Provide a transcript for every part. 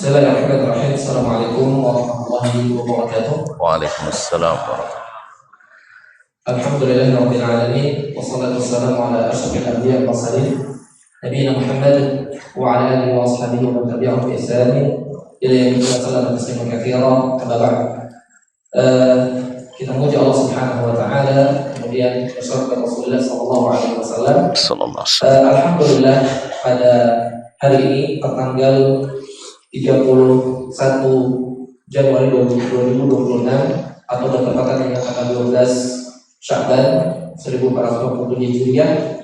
Bismillahirrahmanirrahim. Assalamualaikum warahmatullahi wabarakatuh. Waalaikumsalam warahmatullahi wabarakatuh. Alhamdulillahirabbil alamin wassalatu wassalamu ala asyrofil anbiya'i wal mursalin nabiyina Muhammad wa ala alihi wa ashabihi wa man tabi'ahum bi ihsan ila yaumil qiyamah tasliman katsiran. Amma ba'd. Kita memuji Allah Subhanahu wa taala, kemudian bersalawat Rasulullah sallallahu alaihi wasallam. Alhamdulillah, pada hari ini tanggal 31 Januari 2026 atau bertepatan dengan tanggal 12 Sya'ban 1427 Hijriah,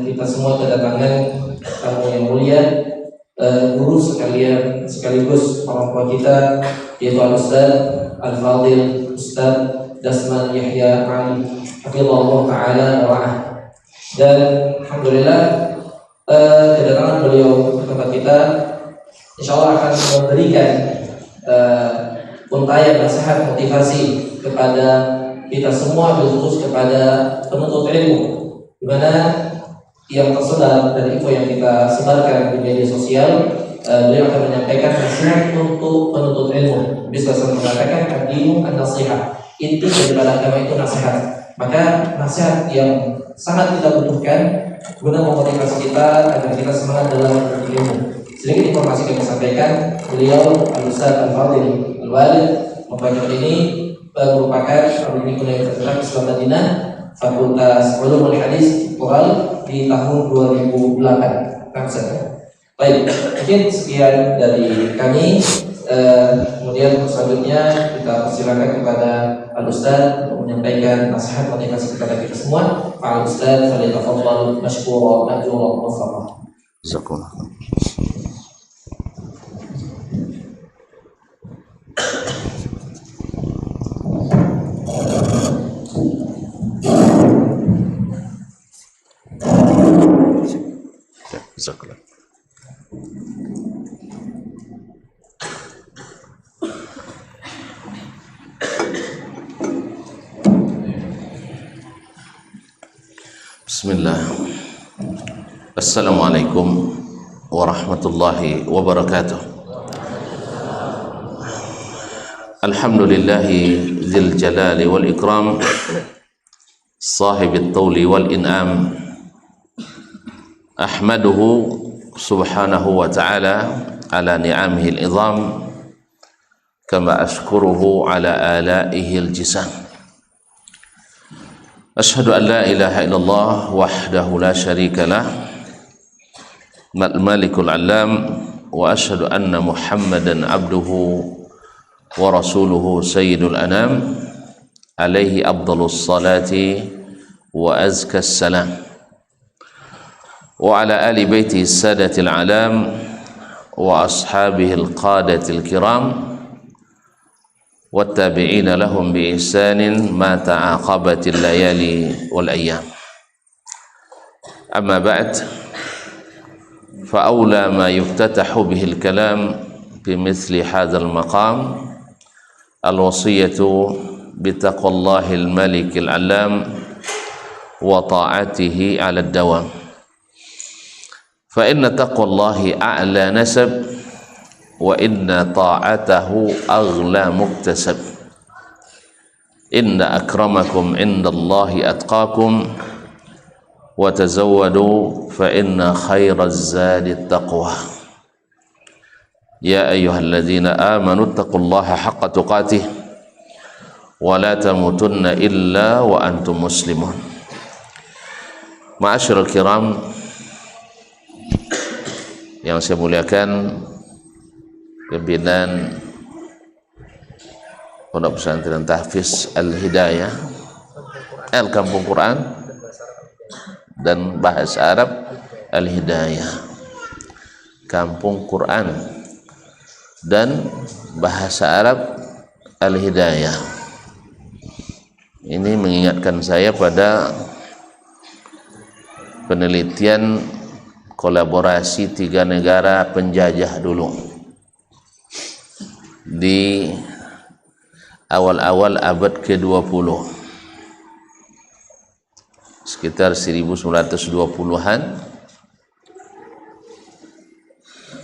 kita semua kedatangan tamu yang mulia, guru sekalian sekaligus orang tua kita, yaitu Al-Ustaz Al-Fadil Ustaz Dasman Yahya Ali hafizahullah ta'ala wa'ah. Dan alhamdulillah kedatangan beliau ke tempat kita insyaallah akan memberikan untayan nasihat motivasi kepada kita semua, khusus kepada penuntut ilmu, di mana yang tersebar dari info yang kita sebarkan di media sosial, beliau akan menyampaikan nasihat untuk penuntut ilmu. Bisa mengatakan ad-dinu an-nasihat, inti daripada agama itu nasihat. Maka nasihat yang sangat kita butuhkan guna memotivasi kita agar kita semangat dalam menuntut ilmu. Sedikit informasi kami sampaikan, beliau Al-Ustaz Al-Fadil Al-Walid Mubarak ini merupakan alumni Universitas Islam Madinah Fakultas Ulumul Hadis Doktoral di tahun 2008. Baik, mungkin sekian dari kami. Kemudian selanjutnya kita persilakan kepada Al-Ustaz untuk menyampaikan nasihat motivasi kepada kita semua. Pak Al-Ustaz, falyatafadhal mashkura ma'jura muwaffaqa. Jazakumullah. Jazakallah. Bismillah. Assalamualaikum warahmatullahi wabarakatuh. Alhamdulillahi dzil jalali wal ikram, sahibit tawli wal in'am. Ahmaduhu subhanahu wa ta'ala ala ni'amihi al-idham, kama ashkuruhu ala alaihi al-jisam. Ashhadu an la ilaha illallah wahdahu la syarika lah, malikul alam, wa ashhadu anna muhammadan abduhu wa rasuluhu sayyidul anam, alaihi afdhalus salati wa azkas salam, wa ala ali baitihi sadatil alam wa ashabihi alqadatil kiram wattabi'ina lahum bi ihsanin ma ta'aqabatil layali wal ayyam. Amma ba'd, fa awla ma yuftatahu bihi al-kalam fi mithli hadzal maqam al-wasiyatu bi taqwallahi al-malik al-allam wa ta'atihi 'ala ad-dawam. Fa inna taqwallahi a'la nasab wa inna ta'atahu aghla muktasab. Inna akramakum indallahi atqakum wa tazawwadu fa inna khairaz zadi taqwa. Ya ayyuhalladzina amanu taqullaha haqqa tuqatih wa la tamutunna illa wa antum muslimun. Ma'asyiral kiram yang saya muliakan, pimpinan Pondok Pesantren Tahfiz Al-Hidayah Kampung Quran dan Bahasa Arab Al-Hidayah, Kampung Quran dan Bahasa Arab Al-Hidayah. Ini mengingatkan saya pada penelitian kolaborasi 3 negara penjajah dulu di awal-awal abad ke-20, sekitar 1920-an,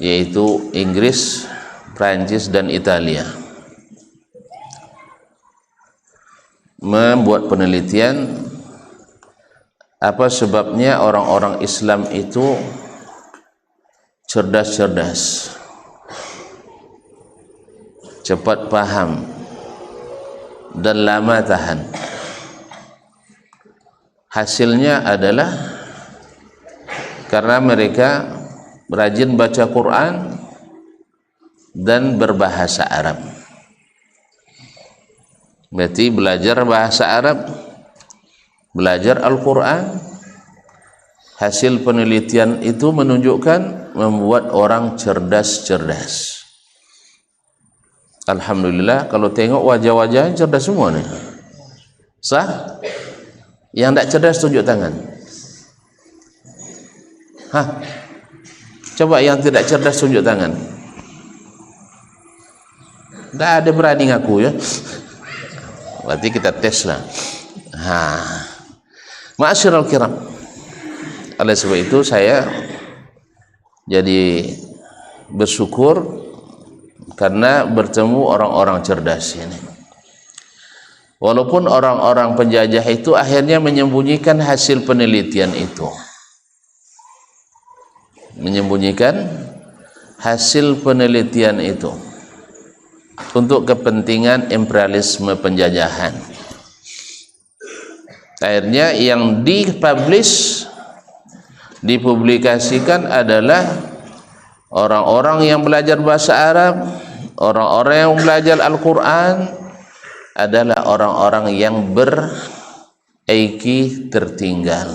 yaitu Inggris, Prancis dan Italia membuat penelitian apa sebabnya orang-orang Islam itu cerdas-cerdas, cepat paham, dan lama tahan. Hasilnya adalah karena mereka rajin baca Quran dan berbahasa Arab. Berarti belajar bahasa Arab, belajar Al-Quran. Hasil penelitian itu menunjukkan membuat orang cerdas-cerdas. Alhamdulillah, kalau tengok wajah-wajahnya cerdas semua nih. Sah? Yang tak cerdas tunjuk tangan. Hah? Coba yang tidak cerdas tunjuk tangan. Tak ada berani ngaku ya. Berarti kita tes lah. Ma'asyiral kiram, oleh sebab itu saya jadi bersyukur karena bertemu orang-orang cerdas ini. Walaupun orang-orang penjajah itu akhirnya menyembunyikan hasil penelitian itu, menyembunyikan hasil penelitian itu untuk kepentingan imperialisme penjajahan. Akhirnya yang dipublikasikan adalah orang-orang yang belajar bahasa Arab, orang-orang yang belajar Al-Quran, adalah orang-orang yang ber-IQ tertinggal,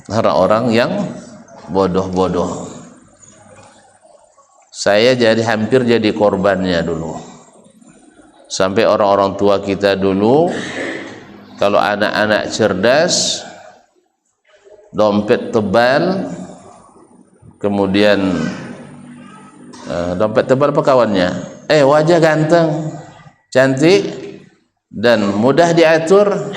orang-orang yang bodoh-bodoh. Saya hampir jadi korbannya dulu. Sampai orang-orang tua kita dulu, kalau anak-anak cerdas, dompet tebal, kemudian dompet tebal apa kawannya? Wajah ganteng, cantik, dan mudah diatur,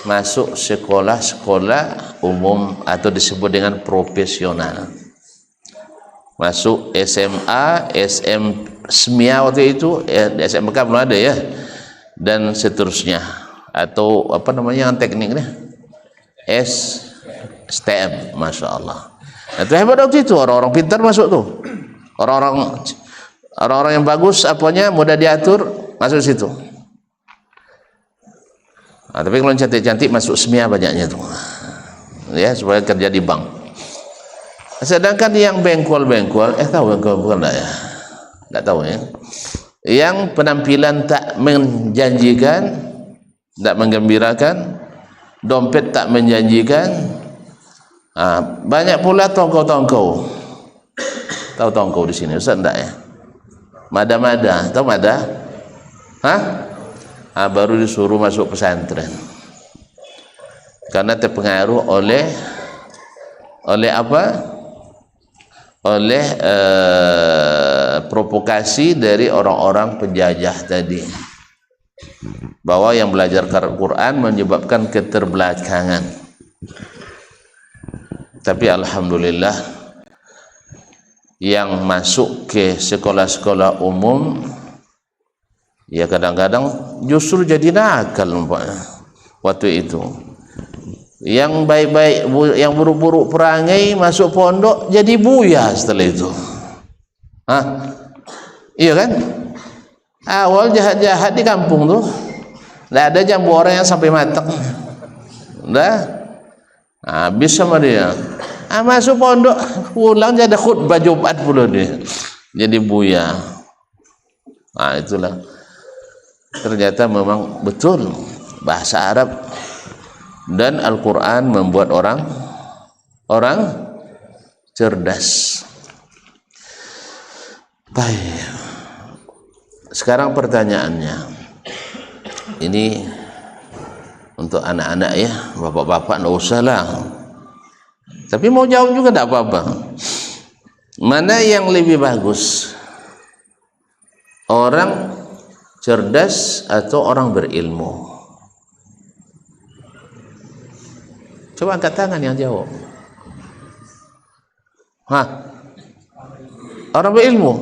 masuk sekolah-sekolah umum atau disebut dengan profesional. Masuk SMA, SMIA waktu itu, SMK belum ada ya, dan seterusnya, atau apa namanya yang tekniknya, STM, masya Allah. Itu hebat waktu itu, orang-orang pintar masuk tuh, orang-orang yang bagus, apanya mudah diatur, masuk situ. Tapi kalau cantik-cantik masuk SMIA banyaknya tuh, ya, supaya kerja di bank. Sedangkan yang bengkol-bengkol, tahu bengkol bukan enggak ya? Enggak tahu ya. Yang penampilan tak menjanjikan, tak menggembirakan, dompet tak menjanjikan, banyak pula tongkau-tongkau. Tahu tongkau di sini, Ustaz enggak ya? Mada-mada, tahu mada? Baru disuruh masuk pesantren. Karena terpengaruh oleh apa? Oleh provokasi dari orang-orang penjajah tadi, bahwa yang belajar Quran menyebabkan keterbelakangan. Tapi alhamdulillah, yang masuk ke sekolah-sekolah umum ya kadang-kadang justru jadi nakal waktu itu. Yang baik-baik, yang buruk-buruk perangai masuk pondok jadi buya setelah itu. Iya kan? Awal jahat-jahat di kampung tuh, tidak ada jambu orang yang sampai matang. Udah habis sama dia. Masuk pondok, pulang jadi khutbah Jumat pula dia, jadi buya. Itulah, ternyata memang betul bahasa Arab dan Al-Quran membuat orang cerdas. Baik. Sekarang pertanyaannya, ini untuk anak-anak ya, bapak-bapak nggak usah lah. Tapi mau jawab juga tidak apa-apa. Mana yang lebih bagus? Orang cerdas atau orang berilmu? Coba angkat tangan yang jawab. Orang berilmu.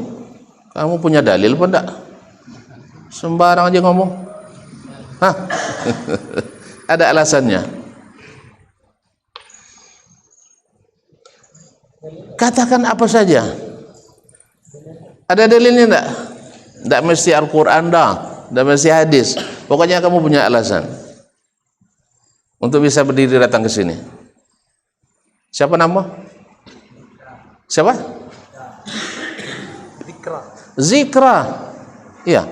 Kamu punya dalil apa enggak? Sembarang aja ngomong. Hah? Ada alasannya. Katakan apa saja. Ada dalilnya enggak? Enggak mesti Al-Quran dah, enggak mesti hadis. Pokoknya kamu punya alasan untuk bisa berdiri datang ke sini. Siapa nama? Siapa? Zikra. Iya.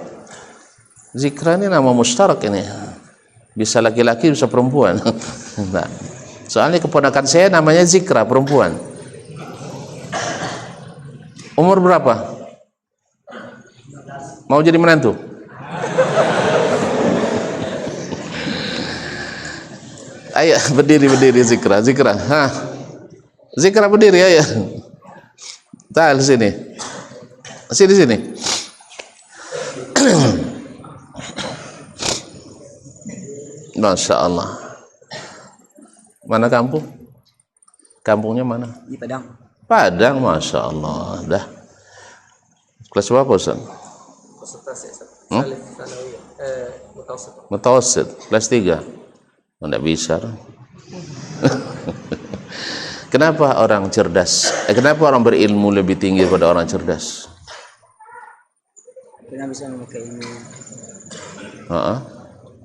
Zikra ini nama mustarak ini. Bisa laki-laki, bisa perempuan. Nah, soalnya keponakan saya namanya Zikra, perempuan. Umur berapa? Mau jadi menantu? Ayo berdiri Zikra. Hah. Zikra berdiri ayo. Tal sini. Sini. Masya Allah. Mana kampung? Kampungnya mana? Di Padang. Padang, Masya Allah. Dah. Kelas berapa Ustaz? Mutawasid. Kelas 3. Tidak bisa. Kenapa orang cerdas? Kenapa orang berilmu lebih tinggi daripada orang cerdas? Karena bisa memakai ilmu.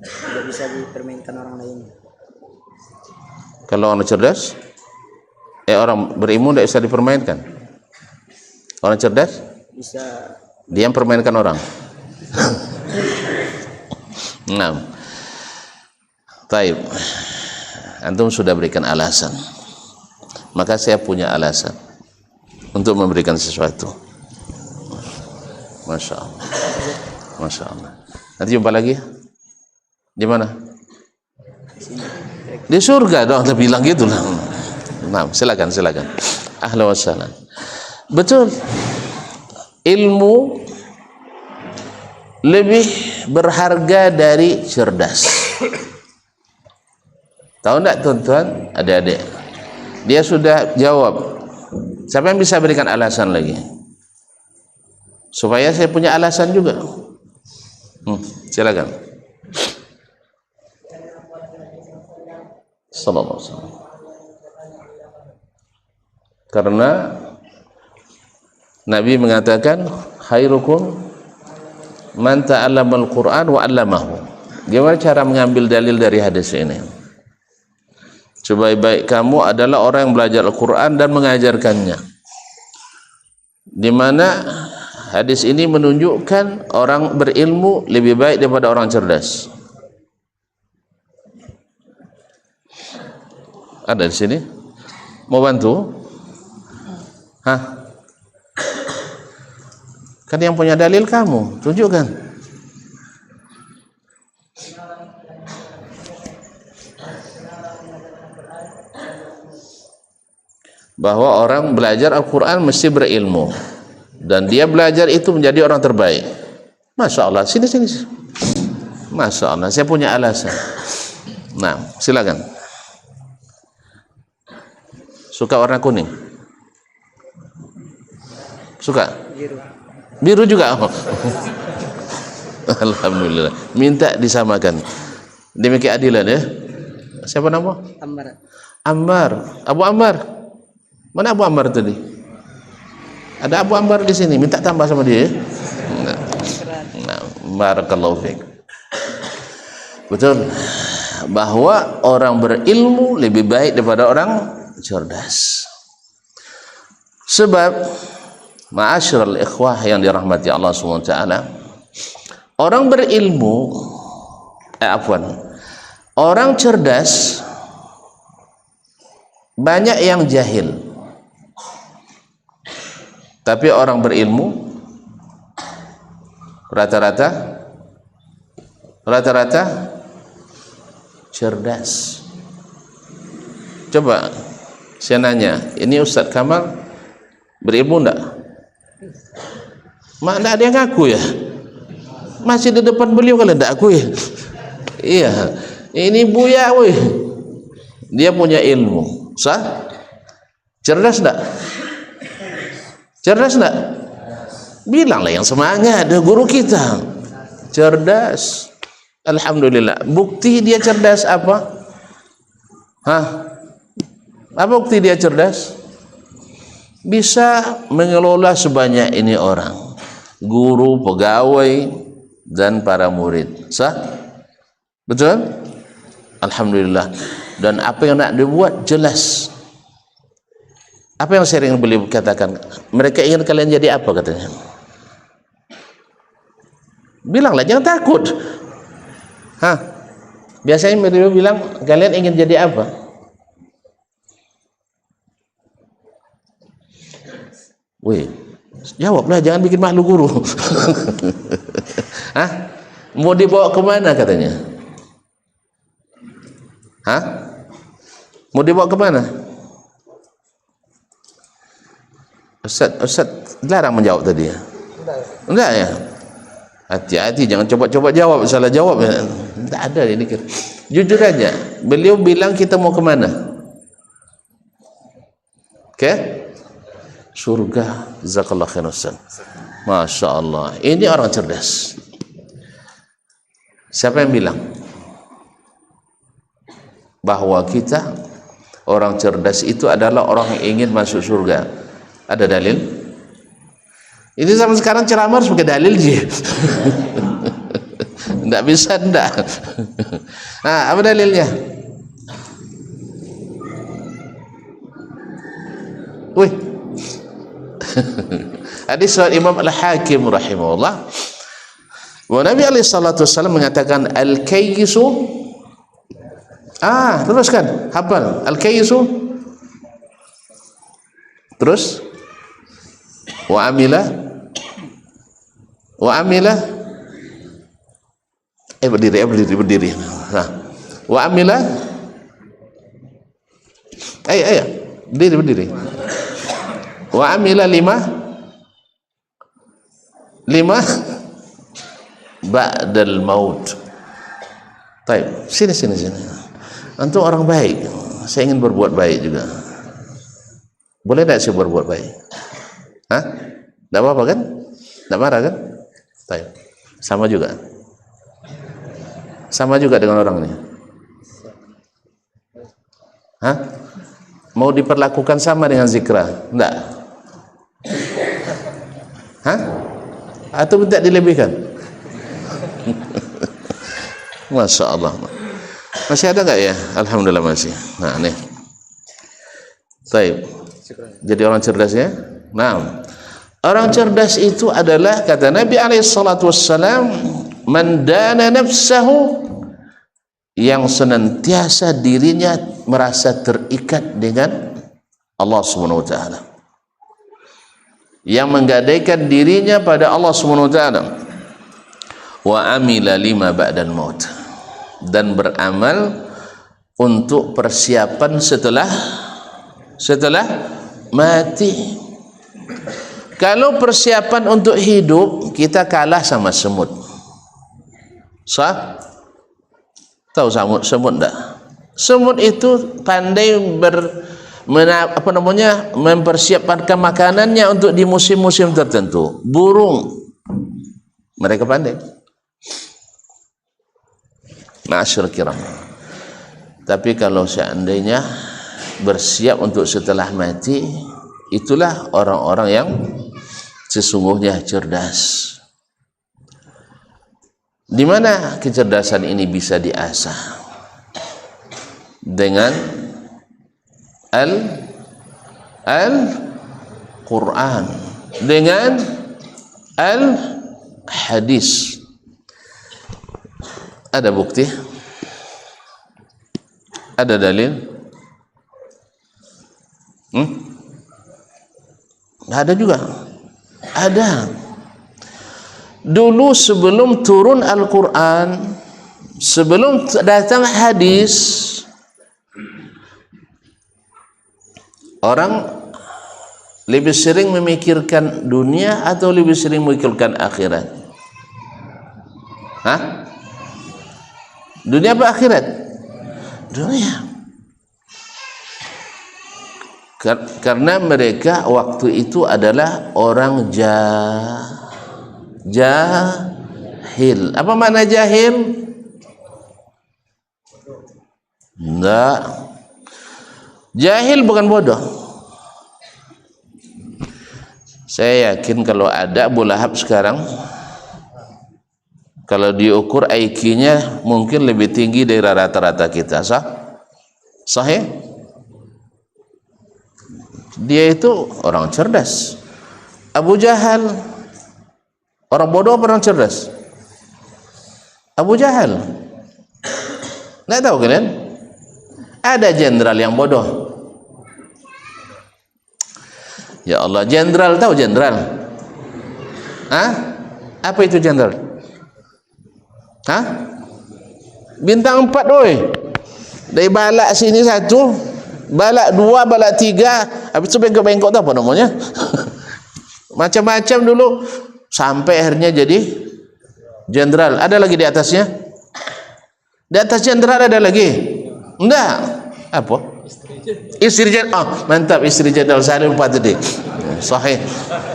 Tidak bisa dipermainkan orang lain. Kalau orang cerdas, orang berilmu tidak bisa dipermainkan. Orang cerdas Bisa. dia permainkan orang. Nah, taib. Antum sudah berikan alasan, maka saya punya alasan untuk memberikan sesuatu. Masya Allah. Masya Allah. Nanti jumpa lagi. Di mana? Di surga dong, kita bilang gitu lah. Nah, silakan. Ahlan wa sahlan. Betul. Ilmu lebih berharga dari cerdas. Tahu enggak tuan-tuan, adik-adik? Dia sudah jawab. Siapa yang bisa berikan alasan lagi? Supaya saya punya alasan juga. Silakan. Sallallahu alaihi wasallam. Karena Nabi mengatakan khairukum man ta'allamal Qur'an wa 'allamahu. Gimana cara mengambil dalil dari hadis ini? Sebaik-baik kamu adalah orang yang belajar Al-Qur'an dan mengajarkannya. Di mana hadis ini menunjukkan orang berilmu lebih baik daripada orang cerdas. Ada di sini? Mau bantu? Hah? Kan yang punya dalil kamu, tunjukkan. Bahwa orang belajar Al-Quran mesti berilmu, dan dia belajar itu menjadi orang terbaik. Masya Allah, sini. Masya Allah, saya punya alasan. Nah, silakan. Suka warna kuning? Suka? Biru juga? Oh. Alhamdulillah. Minta disamakan. Demi keadilan ya. Siapa nama? Ammar. Abu Ammar. Mana Abu Ammar tadi? Ada Abu Ammar di sini. Minta tambah sama dia. Nah, barakallahu fiik. Betul. Bahwa orang berilmu lebih baik daripada orang cerdas. Sebab ma'asyiral ikhwah yang dirahmati Allah SWT, orang berilmu orang cerdas banyak yang jahil, tapi orang berilmu rata-rata cerdas. Coba saya nanya, ini Ustadz Kamal berilmu enggak? Mana ada yang ngaku ya? Masih di depan beliau kalau enggak aku ya? Iya, ini Buya weh. Dia punya ilmu. Sah? Cerdas enggak? Bilanglah yang semangat, dia guru kita. Cerdas. Alhamdulillah. Bukti dia cerdas apa? Hah? Apa bukti dia cerdas? Bisa mengelola sebanyak ini orang. Guru, pegawai, dan para murid. Sah? Betul? Alhamdulillah. Dan apa yang nak dibuat jelas. Apa yang sering beliau katakan? Mereka ingin kalian jadi apa katanya? Bilanglah, jangan takut. Hah? Biasanya beliau bilang, kalian ingin jadi apa? Wih, jawablah, jangan bikin malu guru. Hah? Mau dibawa kemana katanya? Hah? Mau dibawa kemana? Ustaz larang menjawab tadi ya? Enggak ya? Hati-hati, jangan coba-coba jawab, salah jawab ya. Tak ada ini. Jujur aja, beliau bilang kita mau kemana? Oke? Surga. Jazakallah khair Ustaz. Masya Allah, ini orang cerdas. Siapa yang bilang bahwa kita orang cerdas itu adalah orang yang ingin masuk surga? Ada dalil? Ini zaman sekarang ceramah harus pakai dalil je. Tidak bisa tidak. Nah, apa dalilnya? Wih. Hadis riwayat Imam Al-Hakim rahimahullah. Wa Nabi alaihi salatu wasallam mengatakan al-kayyisu. Teruskan. Hafal. Al-kayyisu. Terus wa amila berdiri. Nah, wa amila berdiri. Wa amila lima ba'dal maut. Baik, sini. Antum orang baik. Saya ingin berbuat baik juga. Boleh tak saya berbuat baik? Hah? Tak apa-apa kan? Tak marah kan? Baik. Sama juga dengan orang ini. Hah? Mau diperlakukan sama dengan zikra? Enggak. Hah? Atau tidak dilebihkan? Masya Allah. Masih ada enggak ya? Alhamdulillah masih. Nah, nih. Baik. Jadi orang cerdas ya? Nah. Orang cerdas itu adalah, kata Nabi alaihissalatu wassalam, man dana nafsahu, yang senantiasa dirinya merasa terikat dengan Allah subhanahu wa ta'ala, yang menggadaikan dirinya pada Allah subhanahu wa ta'ala, wa amila lima ba'dal maut, dan beramal untuk persiapan setelah mati. Kalau persiapan untuk hidup, kita kalah sama semut. Sah? Tahu semut enggak? Semut itu pandai mempersiapkan makanannya untuk di musim-musim tertentu. Burung, mereka pandai. Ma'asyur kiram. Tapi kalau seandainya bersiap untuk setelah mati, itulah orang-orang yang sesungguhnya cerdas. Di mana kecerdasan ini bisa diasah? Dengan Al-Quran, dengan Al-Hadis. Ada bukti? Ada dalil? Ada juga. Ada. Dulu sebelum turun Al-Quran, sebelum datang hadis, orang lebih sering memikirkan dunia atau lebih sering memikirkan akhirat? Hah? Dunia apa akhirat? Dunia. Karena mereka waktu itu adalah orang Jahil. Apa makna jahil? Enggak. Jahil bukan bodoh. Saya yakin kalau ada Abu Lahab sekarang, kalau diukur IQ-nya mungkin lebih tinggi dari rata-rata kita. Sahih? Dia itu orang cerdas. Abu Jahal orang bodoh apa orang cerdas? Abu Jahal. Nggak tahu kalian? Ada jenderal yang bodoh. Ya Allah, jenderal, tahu jenderal? Hah? Apa itu jenderal? Hah? Bintang 4 woi. Dari balak sini 1, balak 2, balak 3, habis itu bengkok-bengkok tu apa namanya? Macam-macam dulu sampai akhirnya jadi jenderal. Ada lagi di atasnya? Di atas jenderal ada lagi? Enggak. Apa? Istri jenderal. Oh, mantap, istri jenderal. Saya lupa tadi. Sahih.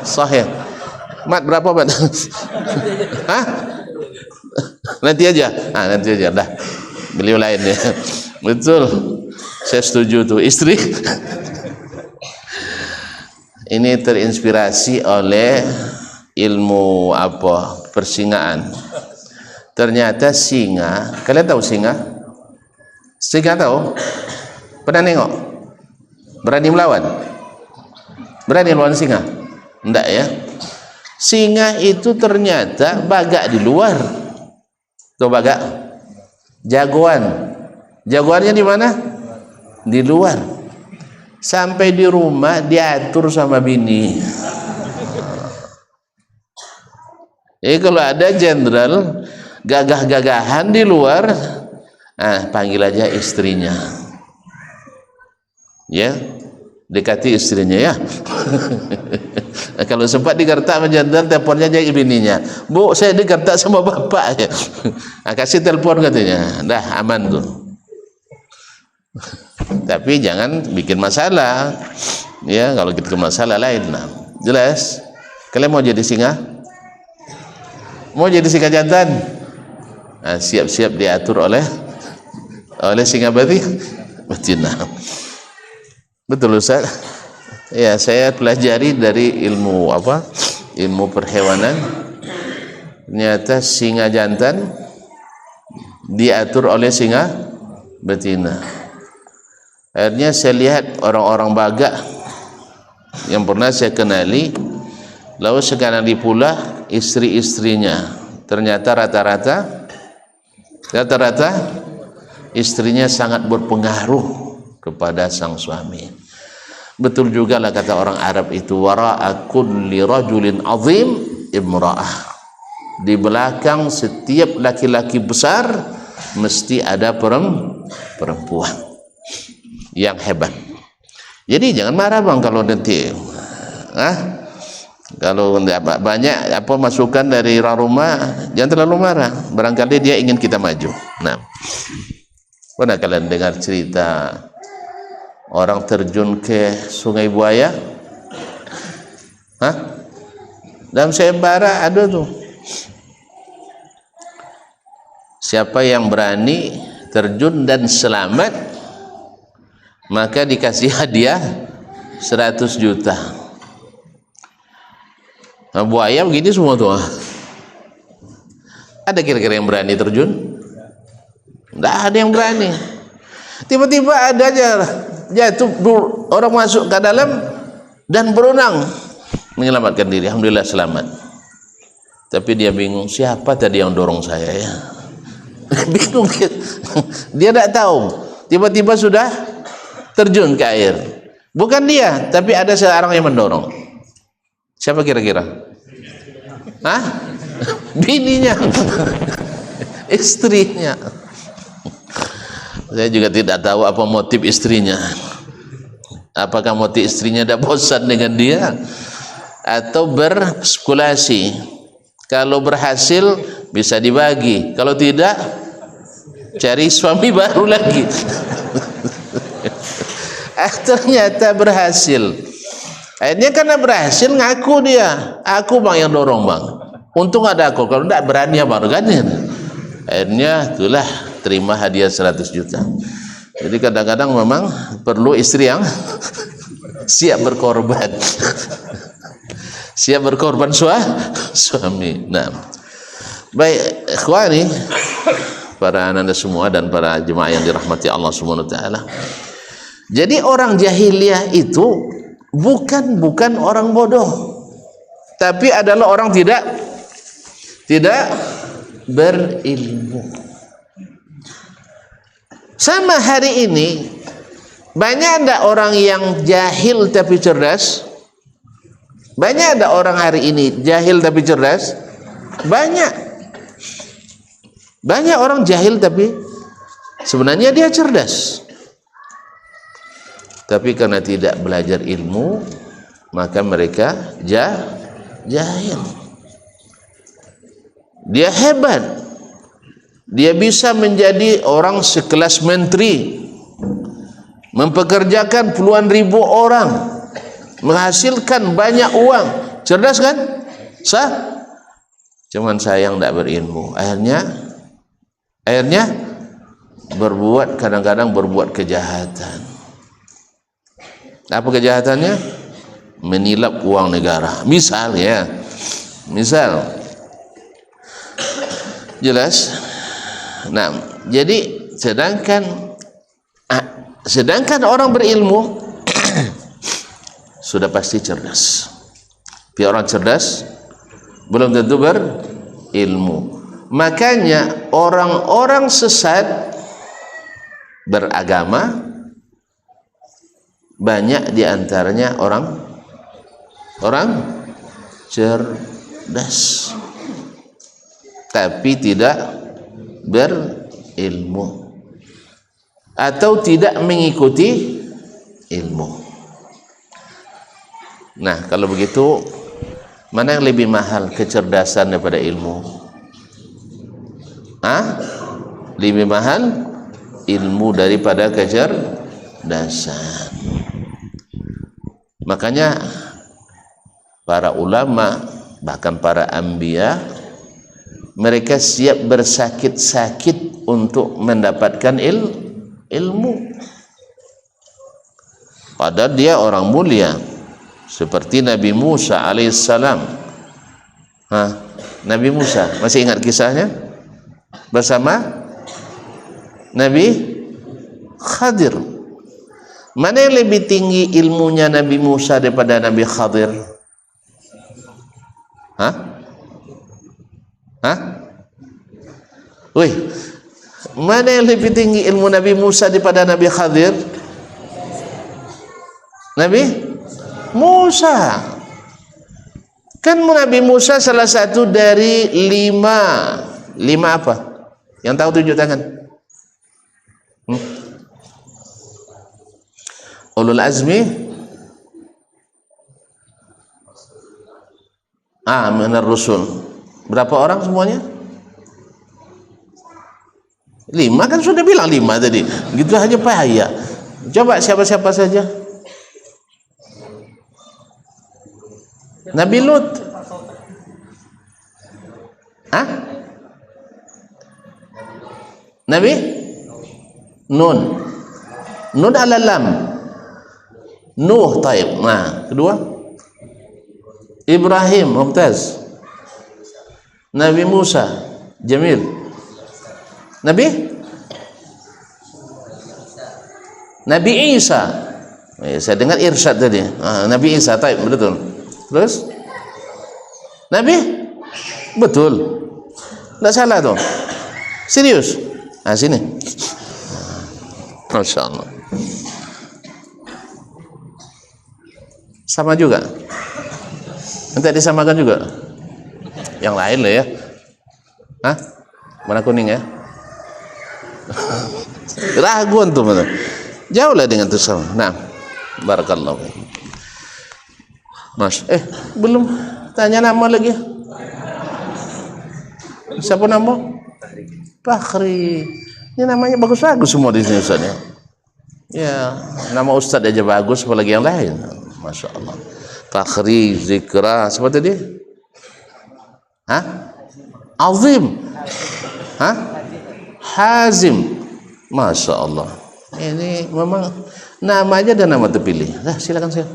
Sahih. Mat berapa, Mat? Hah? Nanti aja. Nanti aja dah. Beliau lain ya. Betul. Saya setuju tuh istri. Ini terinspirasi oleh ilmu apa? Persingaan. Ternyata singa, kalian tahu singa? Singa tahu? Pernah nengok? Berani melawan? Berani melawan singa? Enggak ya? Singa itu ternyata bagak di luar. Tuh bagak. Jagoan. Jagoannya di mana? Di luar. Sampai di rumah diatur sama bini. Kalau ada jenderal gagah-gagahan di luar, panggil aja istrinya. Ya, dekati istrinya ya. Kalau sempat digertak sama jenderal, teleponnya aja bininya. Bu, saya digertak sama bapak ya. Kasih telepon katanya. Dah aman tuh. Tapi jangan bikin masalah. Ya, kalau kita masalah lain lah. Jelas? Kalian mau jadi singa? Mau jadi singa jantan? Siap-siap diatur oleh singa betina. Betul Ustaz? Ya, saya pelajari dari ilmu apa? Ilmu perhewanan. Ternyata singa jantan diatur oleh singa betina. Akhirnya saya lihat orang-orang bagak yang pernah saya kenali, lalu sekarang pula istri-istrinya. Ternyata rata-rata istrinya sangat berpengaruh kepada sang suami. Betul juga lah kata orang Arab itu, wara'a kulli rajulin azim imra'ah. Di belakang setiap laki-laki besar mesti ada perempuan yang hebat. Jadi jangan marah bang kalau nanti kalau banyak apa masukan dari orang rumah, jangan terlalu marah. Barangkali dia ingin kita maju. Nah, pernah kalian dengar cerita orang terjun ke Sungai Buaya? Dalam sayembara ada tuh. Siapa yang berani terjun dan selamat, maka dikasih hadiah 100 juta. Nah, buaya begini semua tuh. Ada kira-kira yang berani terjun? Tidak ada yang berani. Tiba-tiba ada aja jatuh orang masuk ke dalam dan berenang menyelamatkan diri. Alhamdulillah selamat. Tapi dia bingung, siapa tadi yang dorong saya ya? Bingung dia tidak tahu. Tiba-tiba sudah terjun ke air. Bukan dia, tapi ada seorang yang mendorong. Siapa kira-kira? Bininya. Istrinya. Saya juga tidak tahu apa motif istrinya. Apakah motif istrinya tidak bosan dengan dia atau berspekulasi? Kalau berhasil bisa dibagi, kalau tidak cari suami baru lagi. Ternyata berhasil. Akhirnya karena berhasil ngaku dia, aku bang yang dorong bang. Untung ada aku, kalau tidak berani apa kan. Akhirnya itulah terima hadiah 100 juta. Jadi kadang-kadang memang perlu istri yang siap berkorban. Siap berkorban suami. Nah, baik ikhwani, para anak semua dan para jemaah yang dirahmati Allah Subhanahu wa taala. Jadi orang jahiliyah itu bukan orang bodoh, tapi adalah orang tidak berilmu. Sama hari ini banyak ada orang yang jahil tapi cerdas. Banyak ada orang hari ini jahil tapi cerdas. Banyak orang jahil tapi sebenarnya dia cerdas. Tapi karena tidak belajar ilmu, maka mereka jahil. Dia hebat. Dia bisa menjadi orang sekelas menteri, mempekerjakan puluhan ribu orang, menghasilkan banyak uang. Cerdas kan? Sah? Cuman sayang tidak berilmu. Akhirnya kadang-kadang berbuat kejahatan. Apa kejahatannya? Menilap uang negara. Misal. Jelas? Nah, jadi sedangkan orang berilmu sudah pasti cerdas. Tapi orang cerdas belum tentu berilmu. Makanya orang-orang sesat beragama banyak diantaranya orang cerdas, tapi tidak berilmu atau tidak mengikuti ilmu. Nah, kalau begitu mana yang lebih mahal, kecerdasan daripada ilmu? Lebih mahal ilmu daripada kecerdasan. Makanya para ulama, bahkan para anbiya, mereka siap bersakit-sakit untuk mendapatkan ilmu. Padahal dia orang mulia, seperti Nabi Musa alaihissalam. Nabi Musa, masih ingat kisahnya? Bersama Nabi Khadir. Mana yang lebih tinggi ilmunya Nabi Musa daripada Nabi Khadir? Mana yang lebih tinggi ilmu Nabi Musa daripada Nabi Khadir? Nabi Musa. Kan Nabi Musa salah satu dari lima apa? Yang tahu tunjuk tangan. Ulul azmi minar rusul. Berapa orang semuanya? 5 kan sudah bilang 5 tadi. Gitu aja payah. Coba siapa-siapa saja. Nabi Lut. Nabi Nun. Nun ala lam. Nuh, taib. Nah, kedua Ibrahim, Mumtaz. Nabi Musa, Jamil. Nabi Isa. Saya dengar irsyad tadi. Nabi Isa, taib, betul. Terus Nabi, betul. Tidak salah tuh. Serius. Sini. Masya Allah. Sama juga. Nanti disamakan juga. Yang lain lah ya. Warna kuning ya. Ragu antum. Jauh lah dengan itu sama. Nah, barakallahu. Mas, belum tanya nama lagi. Siapa nama? Fakhri. Ini namanya bagus-bagus semua di sini Ustaz ya. Ya, nama Ustaz aja bagus, apalagi yang lain. Masya Allah. Fakhri, Zikra, siapa tadi? Hah? Azim. Hah? Hazim. Masya Allah. Ini memang nama aja dan nama terpilih. Nah, silakan saya.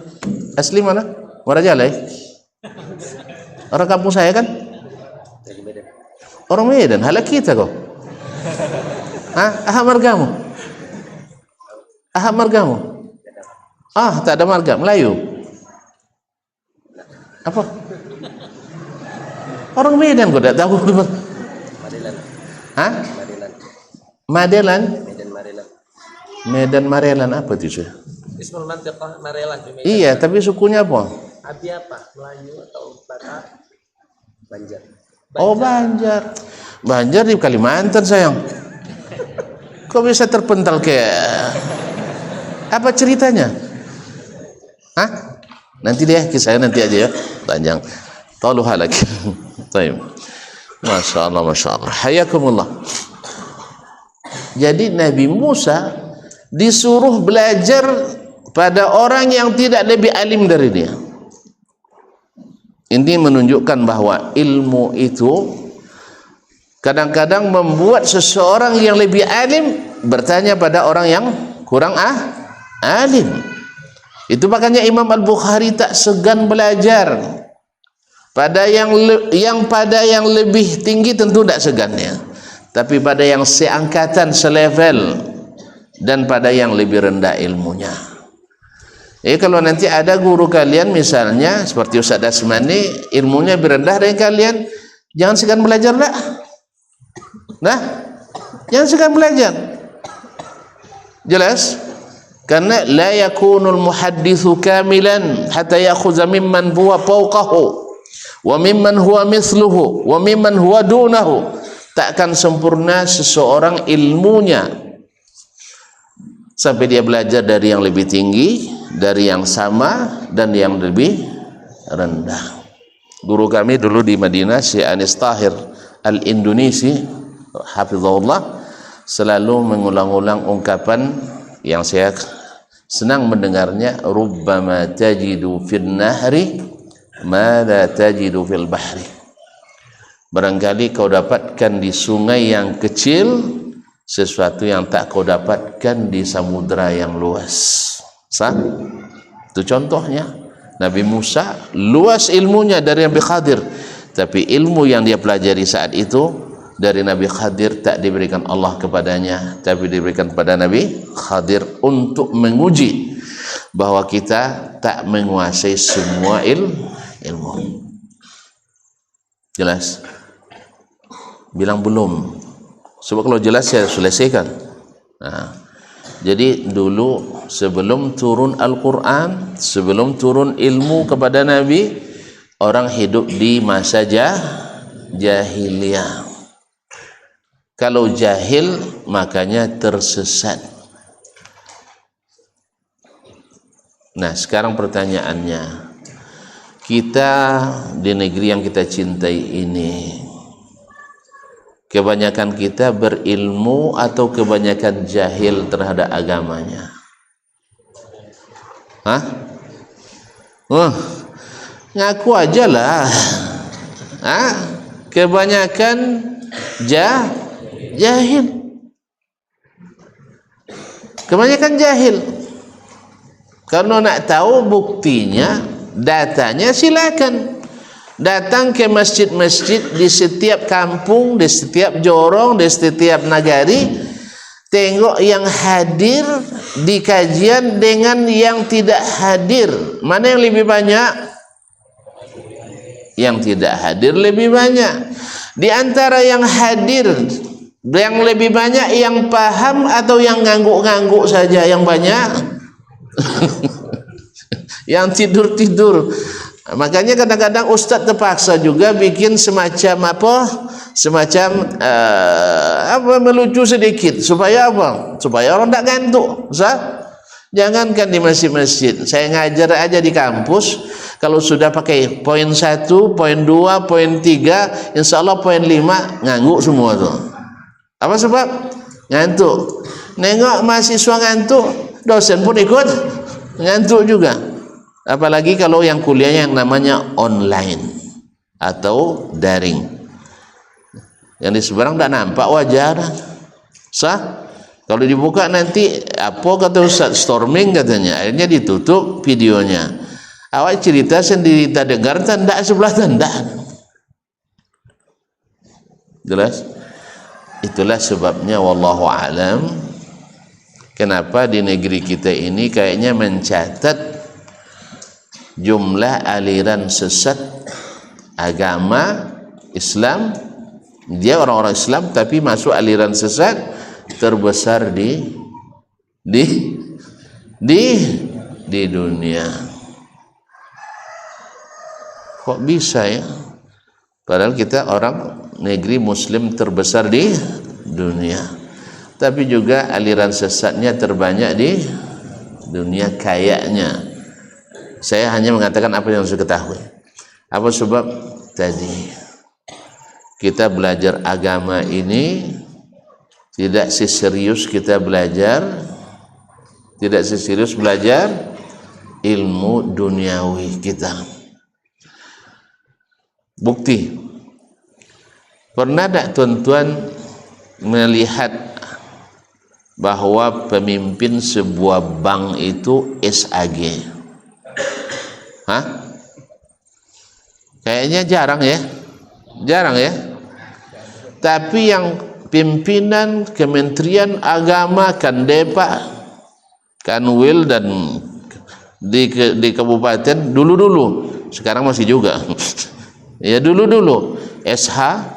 Asli mana? Warajalai. Orang kampung saya kan? Orang Medan. Halak kita kok. Hah? Aha margamu? Aha margamu? Ah, tak ada marga. Melayu. Apa? Orang Medan kok tak tahu. Madelan. Hah? Madelan. Madelan? Medan Madelan. Medan Marelan apa itu sih? Ismul Mantiqah Marelan di Medan. Iya, tapi sukunya apa? Abi apa? Melayu atau Batak? Banjar. Oh, Banjar. Banjar di Kalimantan, sayang. Kok bisa terpental kayak apa ceritanya? Hah? Nanti deh, kisahnya nanti aja ya. Panjang. Taluha lagi. Baik. Masya Allah, Masya Allah. Hayakumullah. Jadi Nabi Musa disuruh belajar pada orang yang tidak lebih alim dari dia. Ini menunjukkan bahwa ilmu itu kadang-kadang membuat seseorang yang lebih alim bertanya pada orang yang kurang alim. Itu makanya Imam Al-Bukhari tak segan belajar pada yang lebih tinggi, tentu tak segannya, tapi pada yang seangkatan, selevel, dan pada yang lebih rendah ilmunya. Kalau nanti ada guru kalian misalnya seperti Ustaz Dasmani, ilmunya lebih rendah dari kalian, jangan segan belajar dah. Nah, jangan segan belajar. Jelas? Karena la yakunul muhadditsu kamilan hatta ya'khudha mimman huwa fawqahu wa mimman huwa mithluhu wa mimman huwa dunahu. Takkan sempurna seseorang ilmunya sampai dia belajar dari yang lebih tinggi, dari yang sama, dan yang lebih rendah. Guru kami dulu di Madinah, Syekh Anis Tahir Al-Indonesi, hafizahullah, selalu mengulang-ulang ungkapan yang saya senang mendengarnya, rubbama tajidu fil nahri ma la tajidu fil bahri. Barangkali kau dapatkan di sungai yang kecil sesuatu yang tak kau dapatkan di samudra yang luas. Itu contohnya. Nabi Musa luas ilmunya dari Nabi Khadir, tapi ilmu yang dia pelajari saat itu dari Nabi Khadir tak diberikan Allah kepadanya, tapi diberikan kepada Nabi Khadir untuk menguji bahwa kita tak menguasai semua ilmu. Jelas? Bilang belum. Sebab kalau jelas saya selesaikan. Nah, jadi dulu sebelum turun Al-Quran, sebelum turun ilmu kepada Nabi, orang hidup di masa jahiliyah. Kalau jahil makanya tersesat. Nah, sekarang pertanyaannya, kita di negeri yang kita cintai ini, kebanyakan kita berilmu atau kebanyakan jahil terhadap agamanya? Hah? Ngaku aja lah. Kebanyakan jahil. Kebanyakan jahil. Kalau nak tahu buktinya, datanya silakan. Datang ke masjid-masjid di setiap kampung, di setiap jorong, di setiap nagari, tengok yang hadir di kajian dengan yang tidak hadir. Mana yang lebih banyak? Yang tidak hadir lebih banyak. Di antara yang hadir, yang lebih banyak yang paham atau yang ngangguk-ngangguk saja yang banyak? Yang tidur-tidur. Makanya kadang-kadang ustaz terpaksa juga bikin semacam melucu sedikit supaya apa? Supaya orang tak ngantuk. Jangankan di masjid-masjid, saya ngajar aja di kampus, kalau sudah pakai poin 1, poin 2, poin 3, insya Allah poin 5 ngangguk semua tuh. Apa sebab? Ngantuk. Nengok mahasiswa ngantuk, dosen pun ikut ngantuk juga. Apalagi kalau yang kuliahnya yang namanya online. atau daring. Yang di seberang tak nampak wajah dah. Sah? Kalau dibuka nanti apa kata Ustaz, storming katanya. Akhirnya ditutup videonya. Awak cerita sendiri tak dengar, tanda sebelah tanda. Jelas? Itulah sebabnya wallahu alam kenapa di negeri kita ini kayaknya mencatat jumlah aliran sesat agama Islam, dia orang-orang Islam tapi masuk aliran sesat terbesar di dunia. Kok bisa ya? Padahal kita orang negeri Muslim terbesar di dunia, tapi juga aliran sesatnya terbanyak di dunia kayaknya. Saya hanya mengatakan apa yang saya ketahui. Apa sebab tadi kita belajar agama ini tidak seserius kita belajar, tidak seserius belajar ilmu duniawi kita. Bukti, pernah tak tuan-tuan melihat bahwa pemimpin sebuah bank itu SAG? Hah? Kayaknya jarang ya, jarang ya. Tapi yang pimpinan Kementerian Agama Kandepa, Kanwil dan di kabupaten dulu-dulu, sekarang masih juga. Ya dulu-dulu SH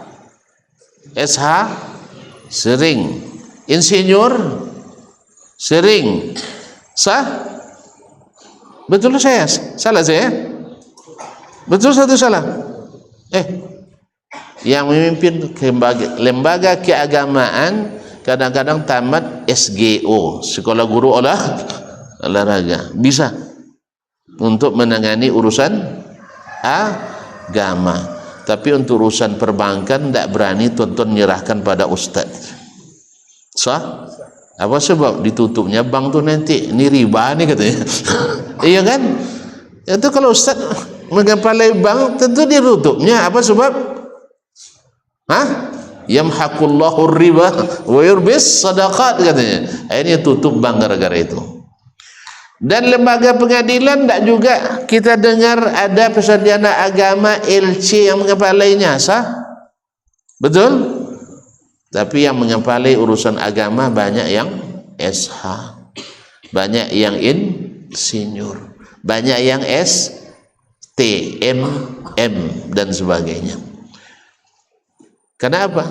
sering, insinyur sering. Sah? Betul saya? Salah saya? Betul satu salah? Yang memimpin lembaga keagamaan kadang-kadang tamat SGO, sekolah guru olahraga, bisa untuk menangani urusan agama, tapi untuk urusan perbankan tidak berani tuan-tuan menyerahkan pada ustaz. Sah? Apa sebab ditutupnya bank tu nanti? Ini riba ni katanya. Iya kan? Itu kalau ustaz mengepalai bank tentu dia tutupnya. Apa sebab? Yamhaqullahu riba wa yurbis sadaqat katanya. Akhirnya tutup bank gara-gara itu. Dan lembaga pengadilan tidak juga kita dengar ada persarjana agama LC yang mengepalainya. Sah? Betul? Tapi yang mengepalai urusan agama banyak yang SH, banyak yang insinyur, banyak yang ST, MM dan sebagainya. Kenapa?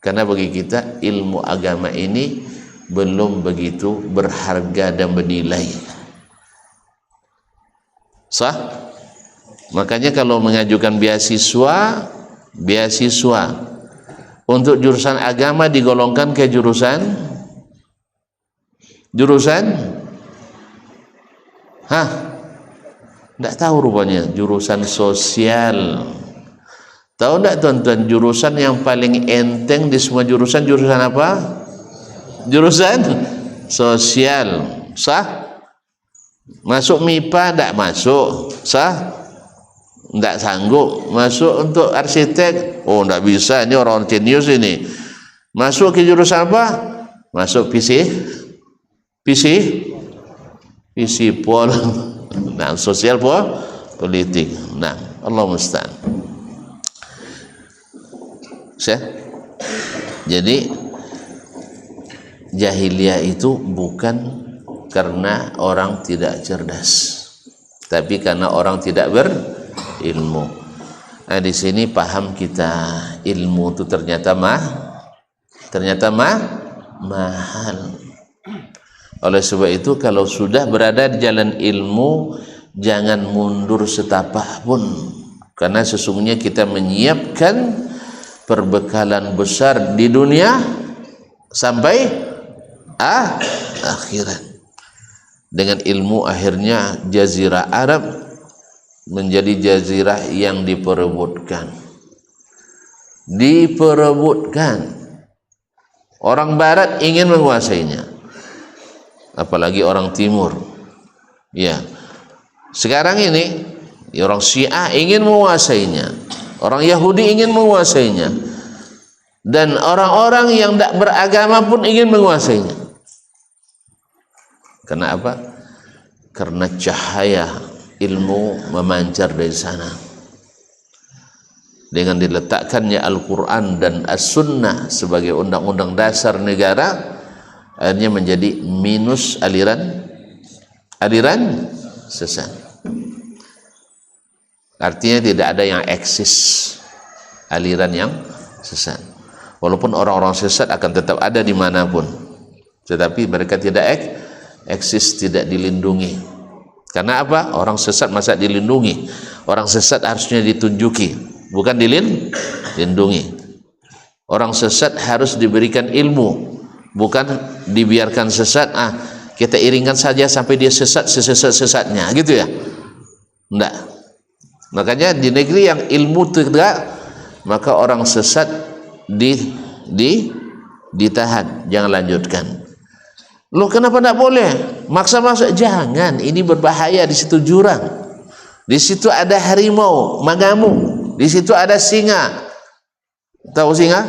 Karena bagi kita ilmu agama ini belum begitu berharga dan bernilai. Sah? Makanya kalau mengajukan beasiswa untuk jurusan agama digolongkan ke jurusan tidak tahu rupanya jurusan sosial. Tahu tidak tuan-tuan jurusan yang paling enteng di semua jurusan apa? Jurusan sosial. Sah? Masuk MIPA tidak masuk. Sah? Tidak sanggup. Masuk untuk arsitek, tidak bisa, ini orang genius ini. Masuk ke jurusan apa? Masuk PC pol. Nah, sosial politik. Nah, Allah musta'an. Jadi jahiliyah itu bukan karena orang tidak cerdas, tapi karena orang tidak berilmu. Nah, di sini paham kita ilmu itu ternyata mahal. Oleh sebab itu kalau sudah berada di jalan ilmu jangan mundur setapak pun, karena sesungguhnya kita menyiapkan perbekalan besar di dunia sampai akhirat. Dengan ilmu akhirnya jazirah Arab menjadi jazirah yang diperebutkan. Orang barat ingin menguasainya, apalagi orang timur. Ya, sekarang ini Orang Syiah ingin menguasainya, orang Yahudi ingin menguasainya, dan orang-orang yang tidak beragama pun ingin menguasainya. Karena apa? Karena cahaya ilmu memancar dari sana. Dengan diletakkannya Al-Quran dan As-Sunnah sebagai undang-undang dasar negara, akhirnya menjadi minus aliran sesat. Artinya tidak ada yang eksis aliran yang sesat. Walaupun orang-orang sesat akan tetap ada dimanapun, tetapi mereka tidak eksis, tidak dilindungi. Karena apa? Orang sesat masa dilindungi? Orang sesat harusnya ditunjuki, bukan dilindungi. Orang sesat harus diberikan ilmu, bukan dibiarkan sesat. Kita iringkan saja sampai dia sesat sesat-sesatnya, gitu ya? Enggak. Makanya di negeri yang ilmu tegak, maka orang sesat ditahan, jangan lanjutkan. Loh, kenapa tidak boleh? Maksa-maksa, jangan. Ini berbahaya. Di situ jurang, di situ ada harimau mengamuk, di situ ada singa. Tahu singa?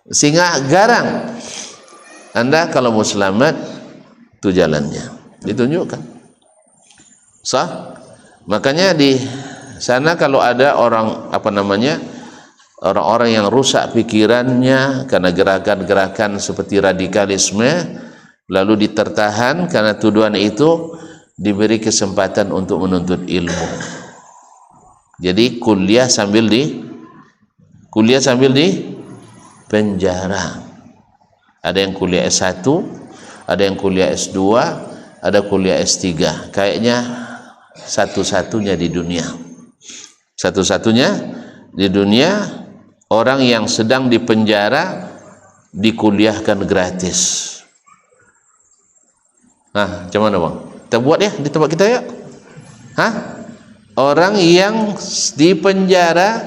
Singa garang. Anda kalau mau selamat, itu jalannya ditunjukkan. Sah? Makanya di sana kalau ada orang orang-orang yang rusak pikirannya karena gerakan-gerakan seperti radikalisme, lalu ditertahan karena tuduhan itu, diberi kesempatan untuk menuntut ilmu. Jadi kuliah sambil di penjara. Ada yang kuliah S1, ada yang kuliah S2, ada kuliah S3. Kayaknya satu-satunya di dunia. Satu-satunya di dunia orang yang sedang dipenjara dikuliahkan gratis. Nah, macam mana bang? Kita buat ya di tempat kita ya. Orang yang dipenjara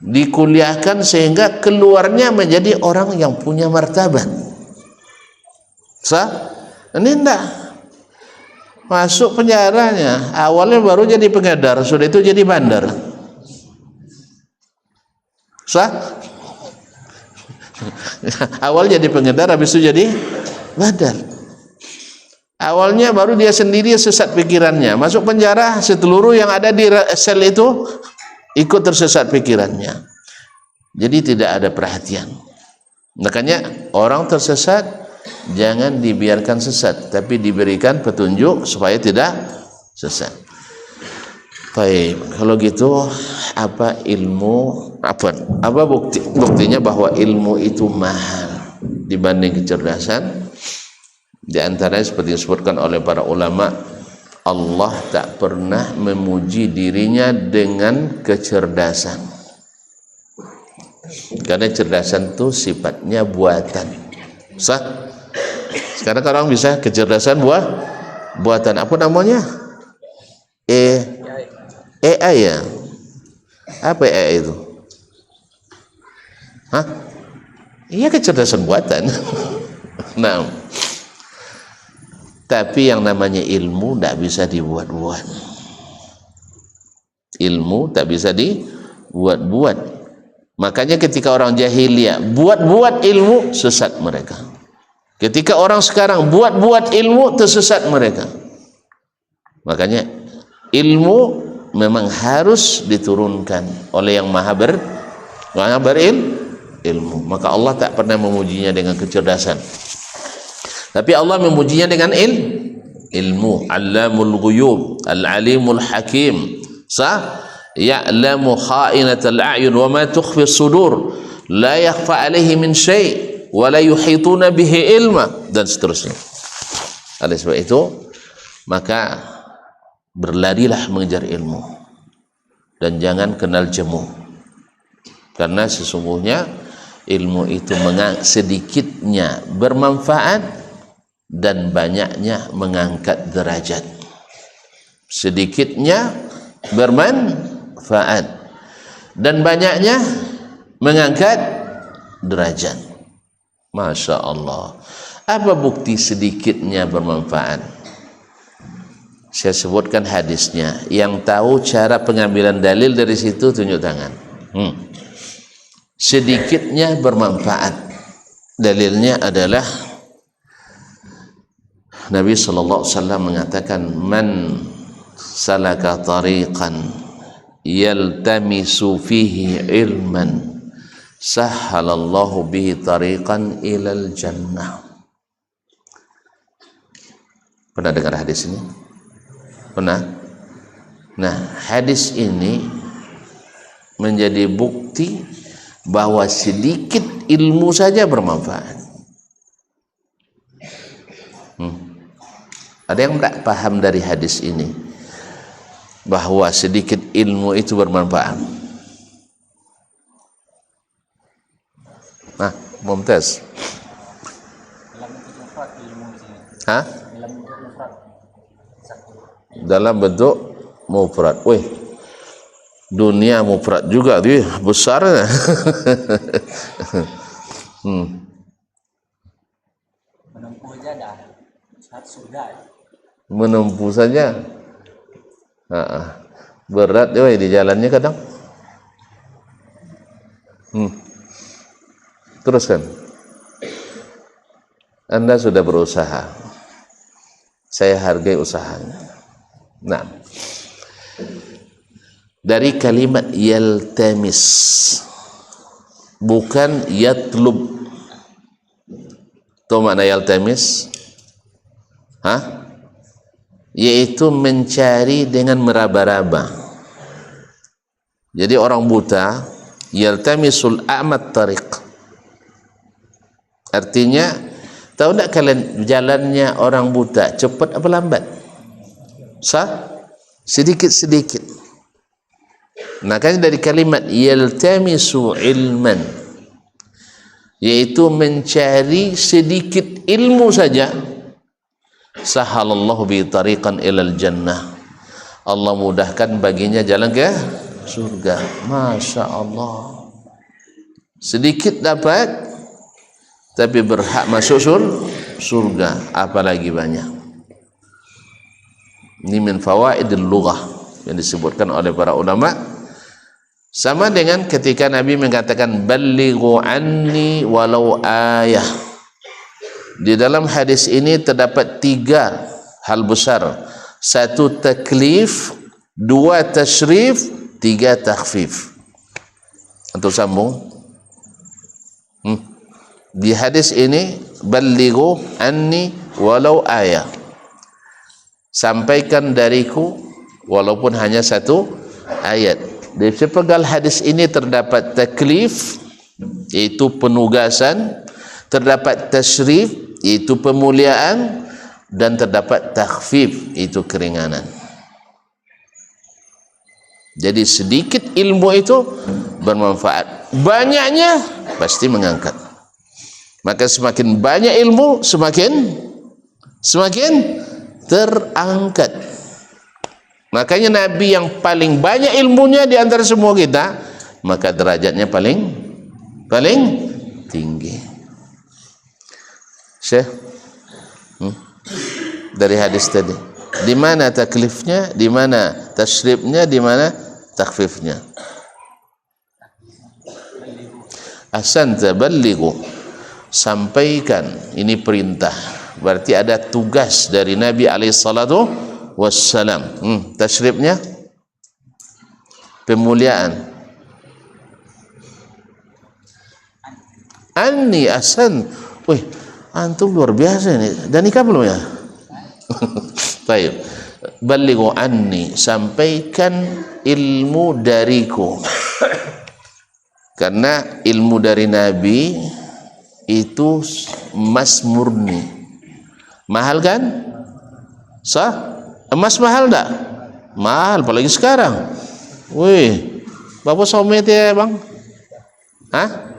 dikuliahkan sehingga keluarnya menjadi orang yang punya martabat. Sah? Ini enggak. Masuk penjaranya, awalnya baru jadi pengedar, sudah itu jadi bandar. Sah? Awal jadi pengedar, habis itu jadi bandar. Awalnya baru dia sendiri sesat pikirannya, masuk penjara, seluruh yang ada di sel itu ikut tersesat pikirannya. Jadi tidak ada perhatian. Makanya orang tersesat jangan dibiarkan sesat, tapi diberikan petunjuk supaya tidak sesat. Baik, kalau gitu apa buktinya bahwa ilmu itu mahal dibanding kecerdasan? Di antaranya seperti disebutkan oleh para ulama, Allah tak pernah memuji dirinya dengan kecerdasan, karena kecerdasan itu sifatnya buatan. Sah? Sekarang orang bisa kecerdasan buatan apa namanya? AI ya? Apa AI itu? Iya, kecerdasan buatan. Nah, tapi yang namanya ilmu tidak bisa dibuat-buat. Ilmu tak bisa dibuat-buat. Makanya ketika orang jahiliyah buat-buat ilmu, sesat mereka. Ketika orang sekarang buat-buat ilmu, tersesat mereka. Makanya ilmu memang harus diturunkan oleh yang maha berilmu. Maka Allah tak pernah memujinya dengan kecerdasan, tapi Allah memujinya dengan ilmu. Allamul ghuyub, al-alimul hakim. Ya'lamu kha'inatal a'yun wa ma tukhfi as-sudur, la yakhfa 'alaihi min syai' wa la yuhituna bihi ilma, dan seterusnya. Oleh sebab itu, maka berlarilah mengejar ilmu dan jangan kenal jemu, karena sesungguhnya ilmu itu sedikitnya bermanfaat dan banyaknya mengangkat derajat. Sedikitnya bermanfaat dan banyaknya mengangkat derajat. Masya Allah. Apa bukti sedikitnya bermanfaat? Saya sebutkan hadisnya. Yang tahu cara pengambilan dalil dari situ tunjuk tangan. Sedikitnya bermanfaat. Dalilnya adalah Nabi sallallahu alaihi wasallam mengatakan, man salaka tariqan yaltamisu fihi ilman sahhalallahu bihi tariqan ilal jannah. Pernah dengar hadis ini? Pernah? Nah, hadis ini menjadi bukti bahwa sedikit ilmu saja bermanfaat. Ada yang tak paham dari hadis ini bahwa sedikit ilmu itu bermanfaat? Nah, Mumtaz. Hah? Dalam bentuk mufrad. Wih, dunia mufrad juga dia besar. Menempuh aja dah. Saat surga. Menempuh saja. Berat dia di jalannya kadang. Teruskan. Anda sudah berusaha. Saya hargai usahanya. Nah, dari kalimat yaltamis, bukan yatlub. Tahu makna yaltamis? Yaitu mencari dengan meraba-raba. Jadi orang buta yaltamisul a'mat tariq. Artinya, tahu tak kalian jalannya orang buta cepat apa lambat? Sedikit-sedikit. Makanya dari kalimat yaltamisu ilman, yaitu mencari sedikit ilmu saja, sahalallahu bi tariqan ilal jannah, Allah mudahkan baginya jalan ke surga. Masya Allah, sedikit dapat tapi berhak masuk surga, apalagi banyak. Ini min fawaidil lughah yang disebutkan oleh para ulama. Sama dengan ketika Nabi mengatakan ballighu anni walau ayah. Di dalam hadis ini terdapat 3 hal besar. 1 taklif, 2 tasyrif, 3 takhfif. Untuk sambung. Di hadis ini ballighu anni walau ayah. Sampaikan dariku walaupun hanya 1 ayat. Di sepenggal hadis ini terdapat taklif, yaitu penugasan, terdapat tasyrif, yaitu pemuliaan, dan terdapat takhfif, yaitu keringanan. Jadi sedikit ilmu itu bermanfaat, banyaknya pasti mengangkat. Maka semakin banyak ilmu, semakin terangkat. Makanya Nabi yang paling banyak ilmunya di antara semua kita, maka derajatnya paling tinggi. Syekh, dari hadis tadi, di mana taklifnya, di mana tasyrifnya, di mana takhfifnya? Ahsanta, ballighu, sampaikan. Ini perintah, berarti ada tugas dari Nabi alaihi salatu wassalam. Tasyrifnya pemuliaan. Anni ahsan. Wih, antum luar biasa ini. Dan nikah belum ya? Baik. Ballighu anni, sampaikan ilmu dariku. Karena ilmu dari Nabi itu emas murni. Mahal kan? Emas mahal tak? Mahal, apalagi sekarang. Wih, bapak somet ya bang? Hah?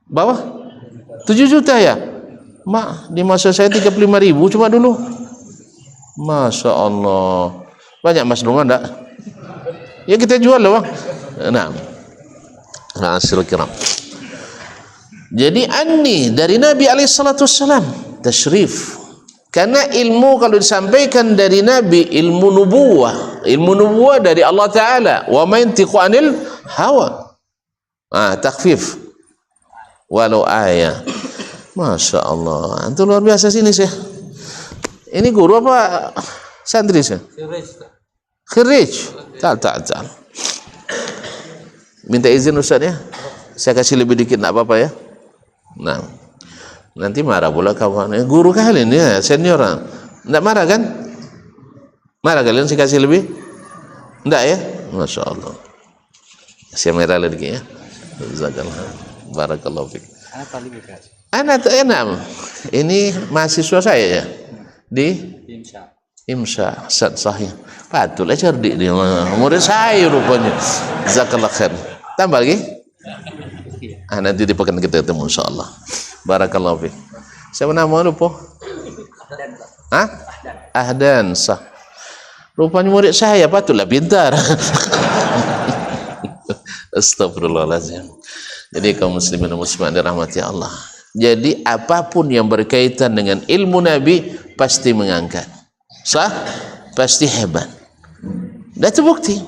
Bawah? 7 juta ya? Mak, di masa saya 35.000 cuma dulu. Masya Allah. Banyak mas rumah tak? Ya kita jual lah bang. Nah, hasil kiram. Jadi anni dari Nabi alaihissalatu wassalam, tasyrif. Karena ilmu kalau disampaikan dari Nabi, ilmu nubuwah dari Allah Ta'ala. Wa ma yantiqu anil hawa. Takhfif. Walau ayah. Masya Allah. Itu luar biasa sini sih. Ini guru apa santri sih? Khirij. Tak. Minta izin Ustaz ya. Saya kasih lebih dikit, enggak apa-apa ya. Nah. Nanti marah pula kawan. Guru kalian ya, senior. Enggak marah kan? Marah kalian saya kasih lebih? Enggak ya? Masya Allah. Saya merah lagi ya. Jazakallah. Barakallahu fiik. Apa lebih keras? Anak enam. Ini mahasiswa saya ya. Di Imsya. Sahih. Patutlah cerdik dia. Murid saya rupanya. Jazakallah khair. Tambah lagi? Nanti di pekan kita ketemu insyaallah. Barakallahu fiik. Siapa nama lupa? Ahdan sah. Rupanya murid saya, patutlah pintar. Astagfirullahaladzim. Jadi kaum muslimin dan muslimat dirahmati Allah. Jadi apapun yang berkaitan dengan ilmu Nabi pasti mengangkat. Sah? Pasti hebat. Dan terbukti.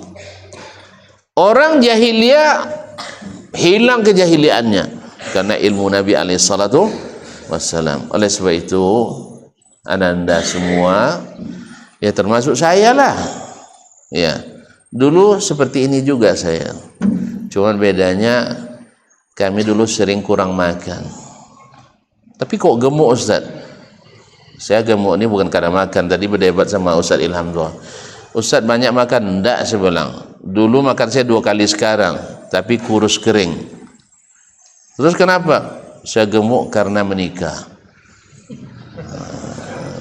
Orang jahiliyah hilang kejahiliannya karena ilmu Nabi alaihi salatu wassalam. Oleh sebab itu Anda semua ya termasuk saya lah ya, dulu seperti ini juga saya, cuman bedanya kami dulu sering kurang makan. Tapi kok gemuk Ustaz? Saya gemuk ini bukan karena makan. Tadi berdebat sama Ustaz Ilham doa, Ustaz banyak makan? Enggak, saya bilang. Dulu makan saya 2 kali sekarang, tapi kurus kering. Terus kenapa? Saya gemuk karena menikah.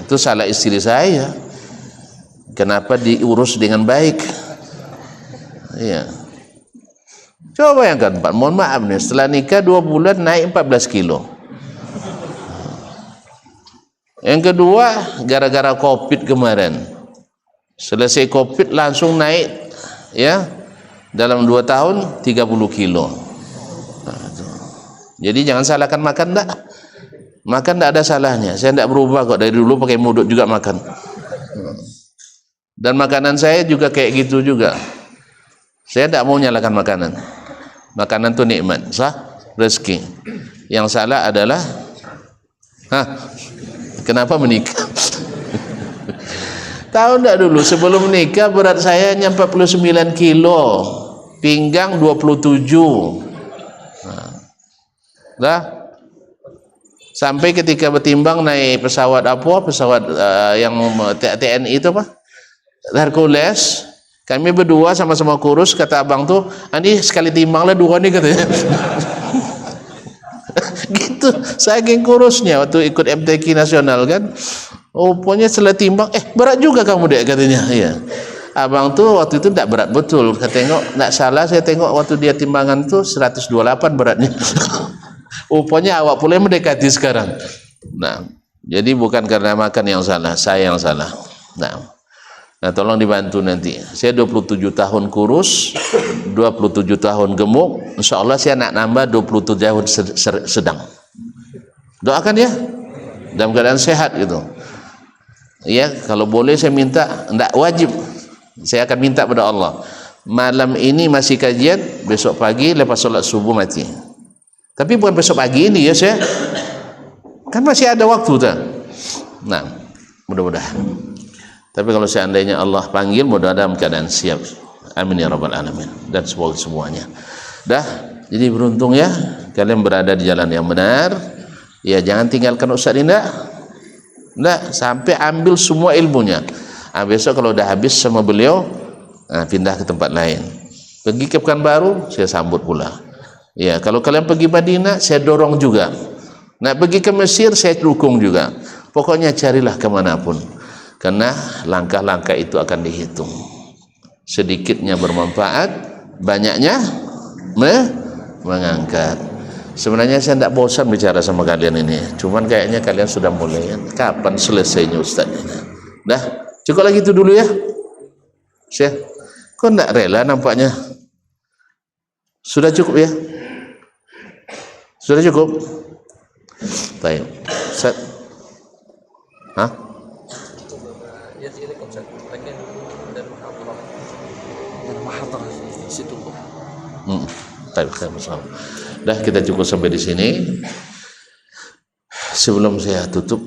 Itu salah istri saya. Kenapa diurus dengan baik? Iya. Coba bayangkan Pak, mohon maaf nih, setelah nikah 2 bulan naik 14 kilo. Yang kedua, gara-gara COVID kemarin. Selesai COVID langsung naik ya, dalam 2 tahun 30 kilo. Jadi jangan salahkan makan enggak. Makan enggak ada salahnya. Saya enggak berubah kok, dari dulu pakai muduk juga makan. Dan makanan saya juga kayak gitu juga. Saya enggak mau nyalakan makanan. Makanan itu nikmat, sah? Rezeki. Yang salah adalah kenapa menikah? Tahu enggak dulu sebelum menikah berat saya hanya 49 kilo, pinggang 27. Sampai ketika bertimbang naik pesawat pesawat yang TNI itu apa? Hercules. Kami berdua sama-sama kurus, kata abang tuh, ini sekali timbanglah 2 nih katanya. Gitu, saking kurusnya waktu ikut MTQ nasional kan. Pokoknya setelah timbang, berat juga kamu dek katanya. Iya. Abang tuh waktu itu tidak berat betul. Saya tengok, tidak salah saya tengok waktu dia timbangan tuh 128 beratnya. Rupanya awak pula yang mendekati sekarang. Nah, jadi bukan karena makan yang salah, saya yang salah. Nah, tolong dibantu nanti. Saya 27 tahun kurus, 27 tahun gemuk. Insya Allah saya nak nambah 27 tahun sedang. Doakan ya, dalam keadaan sehat gitu. Ya, kalau boleh saya minta, enggak wajib. Saya akan minta pada Allah. Malam ini masih kajian, besok pagi lepas solat subuh mati. Tapi bukan besok pagi ini ya saya. Kan masih ada waktu tak? Nah, mudah-mudahan. Tapi kalau seandainya Allah panggil, mudah-mudahan dalam keadaan siap. Amin ya rabbal alamin. Dan semuanya. Dah, jadi beruntung ya kalian berada di jalan yang benar. Ya, jangan tinggalkan Ustaz Indah. Enggak, sampai ambil semua ilmunya. Besok kalau udah habis sama beliau, pindah ke tempat lain. Pergi ke Pekanbaru, saya sambut pula. Ya, kalau kalian pergi Madinah, saya dorong juga. Nak pergi ke Mesir, saya dukung juga. Pokoknya carilah kemanapun. Karena langkah-langkah itu akan dihitung. Sedikitnya bermanfaat, banyaknya mengangkat. Sebenarnya saya tidak bosan bicara sama kalian ini. Cuman kayaknya kalian sudah mulai. Kapan selesainya Ustaz? Dah, cukup lagi itu dulu ya. Syekh, kok tidak rela nampaknya? Sudah cukup ya? Sudah cukup? Baik. Ustaz. situ kok. Baik, masalah. Dah, kita cukup sampai di sini. Sebelum saya tutup,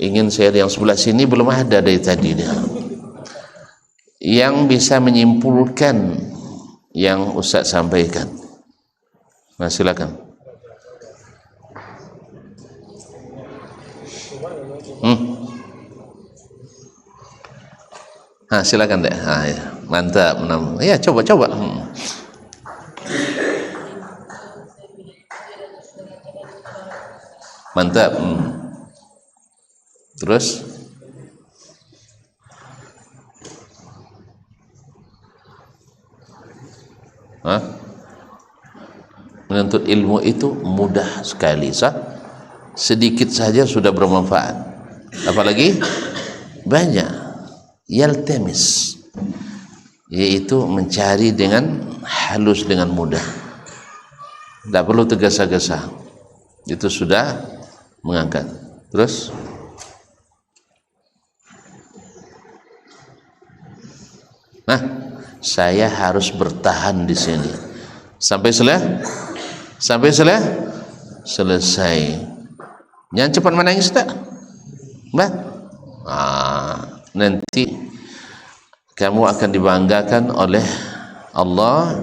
ingin saya yang sebelah sini belum ada dari tadi dia yang bisa menyimpulkan yang Ustaz sampaikan. Nah, silakan. Silakan deh. Ya. Mantap. Ya, coba. Mantap. Terus? Menuntut ilmu itu mudah sekali, sedikit saja sudah bermanfaat, apalagi banyak. Yaltamis, yaitu mencari dengan halus, dengan mudah, tidak perlu tergesa-gesa, itu sudah mengangkat. Terus saya harus bertahan di sini sampai selesai. Jangan cepat menangis tak? Nanti kamu akan dibanggakan oleh Allah,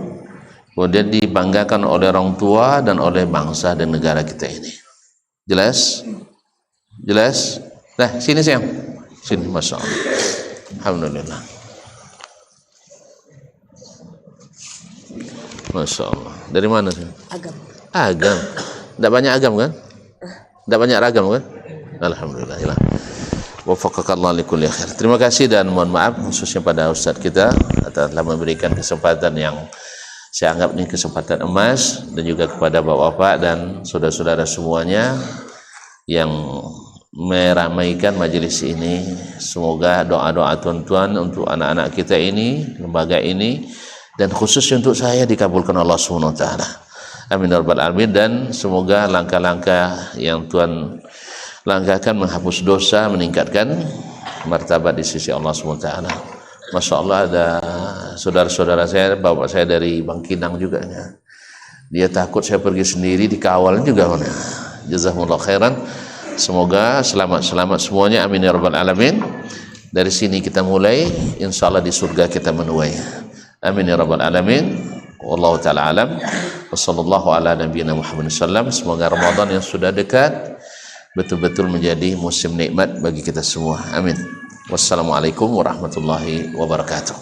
kemudian dibanggakan oleh orang tua dan oleh bangsa dan negara kita ini. Jelas? Nah, sini sayang, sini, masya Allah. Alhamdulillah, masya Allah. Dari mana sih? Agam. Tidak banyak agam kan? Tidak banyak ragam kan? Alhamdulillah. Wafaqakallah likulli khair. Terima kasih dan mohon maaf khususnya pada Ustadz kita telah memberikan kesempatan yang saya anggap ini kesempatan emas, dan juga kepada bapak-bapak dan saudara-saudara semuanya yang meramaikan majelis ini. Semoga doa-doa tuan-tuan untuk anak-anak kita ini, lembaga ini, dan khususnya untuk saya dikabulkan Allah Subhanahu wa taala. Amin ya rabbal alamin. Dan semoga langkah-langkah yang Tuhan langkahkan menghapus dosa, meningkatkan martabat di sisi Allah SWT. Masya Allah, ada saudara-saudara saya, bapak saya dari Bangkinang juga ya. Dia takut saya pergi sendiri, dikawal juga. Jazakumullah khairan. Semoga selamat semuanya, amin ya rabbal alamin. Dari sini kita mulai, insya Allah di surga kita menuai, amin ya rabbal alamin. Wallahu ta'ala alam. Wassallallahu ala nabiyina Muhammad sallam. Semoga Ramadan yang sudah dekat betul-betul menjadi musim nikmat bagi kita semua. Amin. Wassalamualaikum warahmatullahi wabarakatuh.